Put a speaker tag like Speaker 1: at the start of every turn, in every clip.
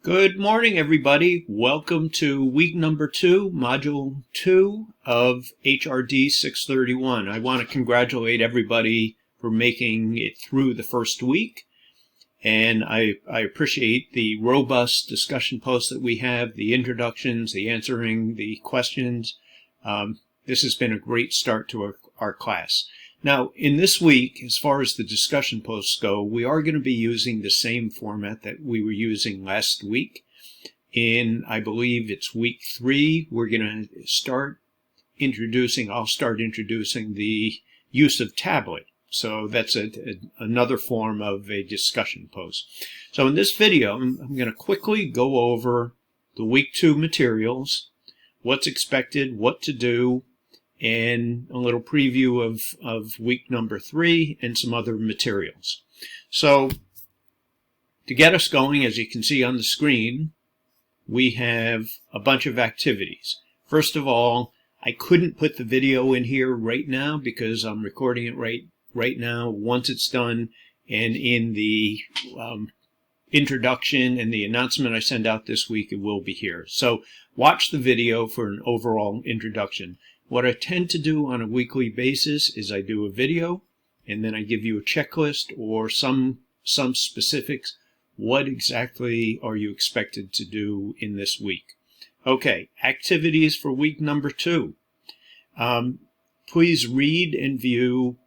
Speaker 1: Good morning, everybody. Welcome to week number 2, module 2 of HRD 631. I want to congratulate everybody for making it through the first week. And I appreciate the robust discussion posts that we have, the introductions, the answering the questions. This has been a great start to our class. Now, in this week, as far as the discussion posts go, we are going to be using the same format that we were using last week. In, I believe it's week 3, we're going to start introducing, I'll start introducing the use of tablet. So that's another form of a discussion post. So in this video, I'm going to quickly go over the week 2 materials, what's expected, what to do, and a little preview of week number 3 and some other materials. So to get us going, as you can see on the screen, we have a bunch of activities. First of all, I couldn't put the video in here right now because I'm recording it right now. Once it's done, and in the introduction and the announcement I send out this week, it will be here. So watch the video for an overall introduction. What I tend to do on a weekly basis is I do a video, and then I give you a checklist or some specifics. What exactly are you expected to do in this week? Okay, activities for week number 2. Please read and view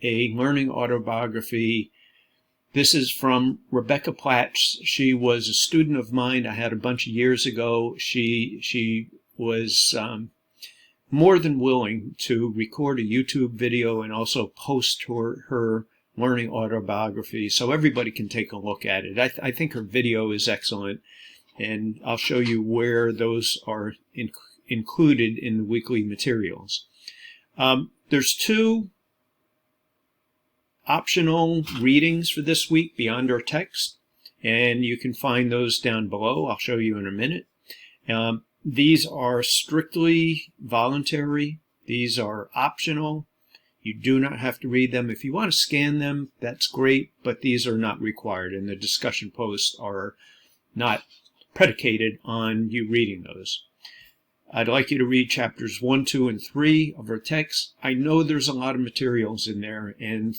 Speaker 1: a learning autobiography. This is from Rebecca Platts. She was a student of mine I had a bunch of years ago. She was more than willing to record a YouTube video and also post her learning autobiography so everybody can take a look at it. I think her video is excellent, and I'll show you where those are included in the weekly materials. There's 2 optional readings for this week beyond our text, and you can find those down below. I'll show you in a minute. These are strictly voluntary. These are optional. You do not have to read them. If you want to scan them, that's great, but these are not required, and the discussion posts are not predicated on you reading those. I'd like you to read chapters 1, 2, and 3 of our text. I know there's a lot of materials in there, and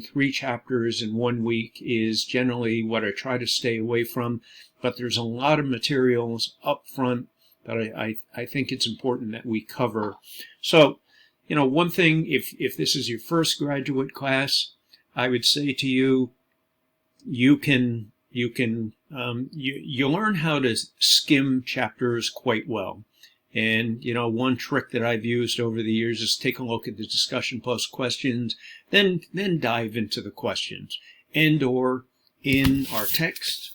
Speaker 1: 3 chapters in 1 week is generally what I try to stay away from, but there's a lot of materials up front that I think it's important that we cover. So, you know, one thing, if this is your first graduate class, I would say to you, you learn how to skim chapters quite well. And, you know, one trick that I've used over the years is take a look at the discussion post questions, then dive into the questions. And or in our text,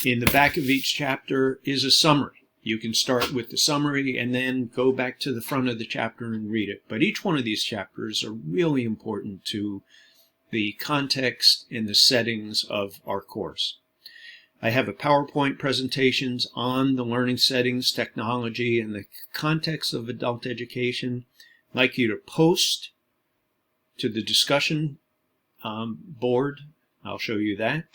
Speaker 1: in the back of each chapter is a summary. You can start with the summary and then go back to the front of the chapter and read it. But each one of these chapters are really important to the context and the settings of our course. I have a PowerPoint presentations on the learning settings, technology, and the context of adult education. I'd like you to post to the discussion board. I'll show you that.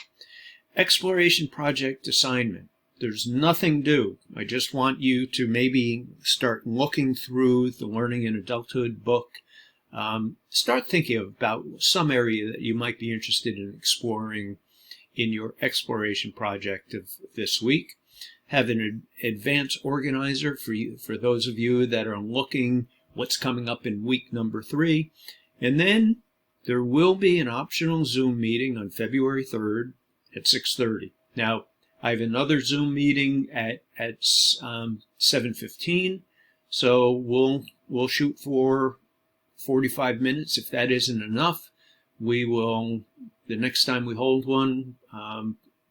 Speaker 1: Exploration project assignment. There's nothing due. I just want you to maybe start looking through the Learning in Adulthood book. Start thinking about some area that you might be interested in exploring in your exploration project of this week. Have an advanced organizer for those of you that are looking what's coming up in week number 3. And then there will be an optional Zoom meeting on February 3rd at 6:30. Now, I have another Zoom meeting at 7:15, so we'll shoot for 45 minutes. If that isn't enough, we will, the next time we hold one,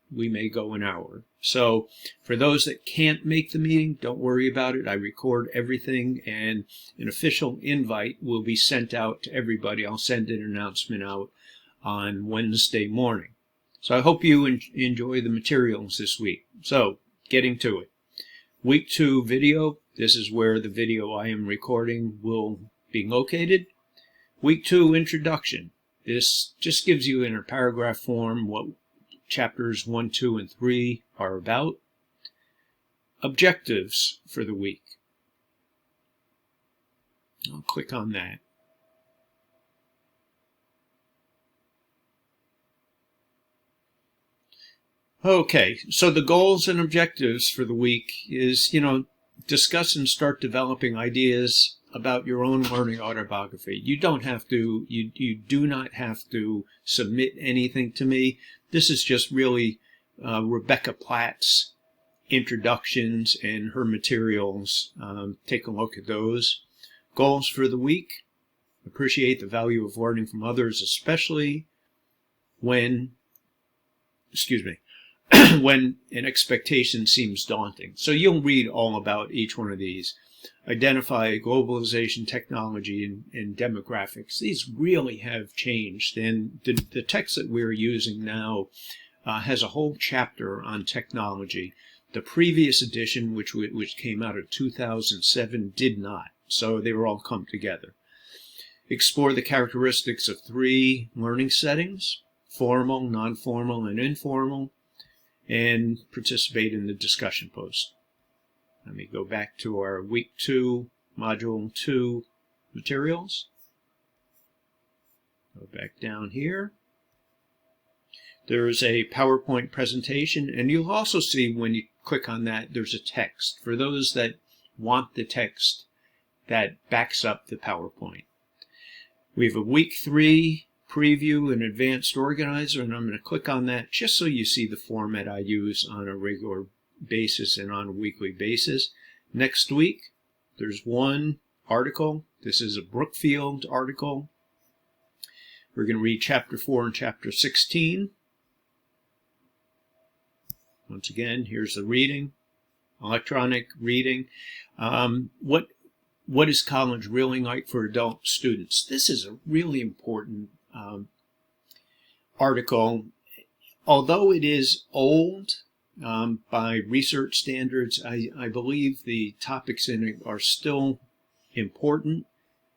Speaker 1: we may go an hour. So for those that can't make the meeting, don't worry about it. I record everything, and an official invite will be sent out to everybody. I'll send an announcement out on Wednesday morning. So I hope you enjoy the materials this week. So, getting to it. Week 2 video. This is where the video I am recording will be located. Week 2 introduction. This just gives you in a paragraph form what chapters 1, 2, and 3 are about. Objectives for the week. I'll click on that. Okay, so the goals and objectives for the week is, discuss and start developing ideas about your own learning autobiography. You don't have to, you do not have to submit anything to me. This is just really Rebecca Platt's introductions and her materials. Take a look at those. Goals for the week. Appreciate the value of learning from others, especially when when an expectation seems daunting. So you'll read all about each one of these. Identify globalization, technology, and demographics. These really have changed, and the text that we're using now has a whole chapter on technology. The previous edition, which came out in 2007, did not. So they were all come together. Explore the characteristics of 3 learning settings: formal, non-formal, and informal, and participate in the discussion post. Let me go back to our Week 2, Module 2 materials. Go back down here. There's a PowerPoint presentation, and you'll also see when you click on that, there's a text. For those that want the text that backs up the PowerPoint. We have a Week 3 preview and advanced organizer, and I'm going to click on that just so you see the format I use on a regular basis and on a weekly basis. Next week, there's one article. This is a Brookfield article. We're going to read Chapter 4 and Chapter 16. Once again, here's the reading, electronic reading. What is college really like for adult students? This is a really important article. Although it is old by research standards, I believe the topics in it are still important,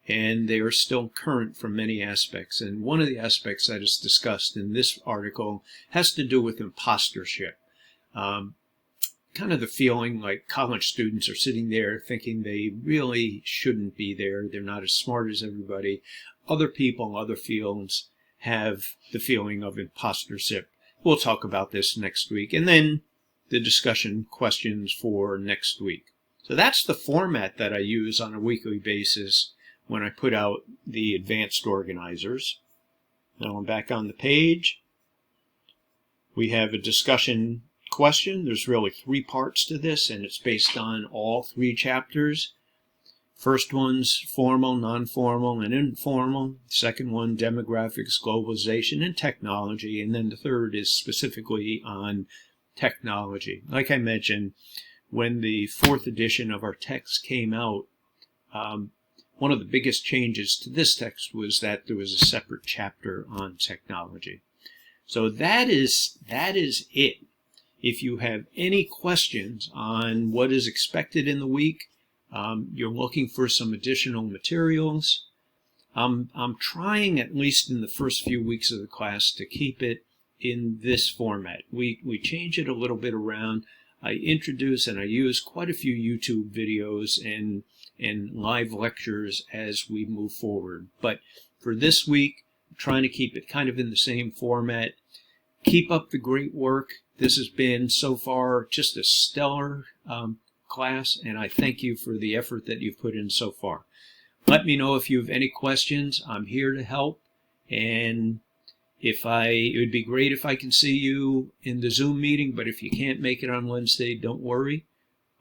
Speaker 1: and they are still current from many aspects. And one of the aspects that is discussed in this article has to do with impostership. Kind of the feeling like college students are sitting there thinking they really shouldn't be there. They're not as smart as everybody. Other people, other fields have the feeling of impostership. We'll talk about this next week. And then the discussion questions for next week. So that's the format that I use on a weekly basis when I put out the advanced organizers. Now I'm back on the page. We have a discussion question. There's really 3 parts to this, and it's based on all 3 chapters. First one's formal, non-formal, and informal. Second one, demographics, globalization, and technology. And then the third is specifically on technology. Like I mentioned, when the 4th edition of our text came out, one of the biggest changes to this text was that there was a separate chapter on technology. So that is it. If you have any questions on what is expected in the week, you're looking for some additional materials, I'm trying, at least in the first few weeks of the class, to keep it in this format. We change it a little bit around. I introduce and I use quite a few YouTube videos and live lectures as we move forward. But for this week, I'm trying to keep it kind of in the same format. Keep up the great work. This has been, so far, just a stellar class, and I thank you for the effort that you've put in so far. Let me know if you have any questions. I'm here to help, and it would be great if I can see you in the Zoom meeting, but if you can't make it on Wednesday, don't worry.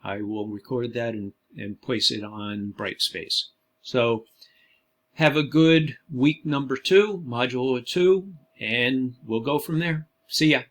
Speaker 1: I will record that and place it on Brightspace. So have a good week number 2, module 2, and we'll go from there. See ya.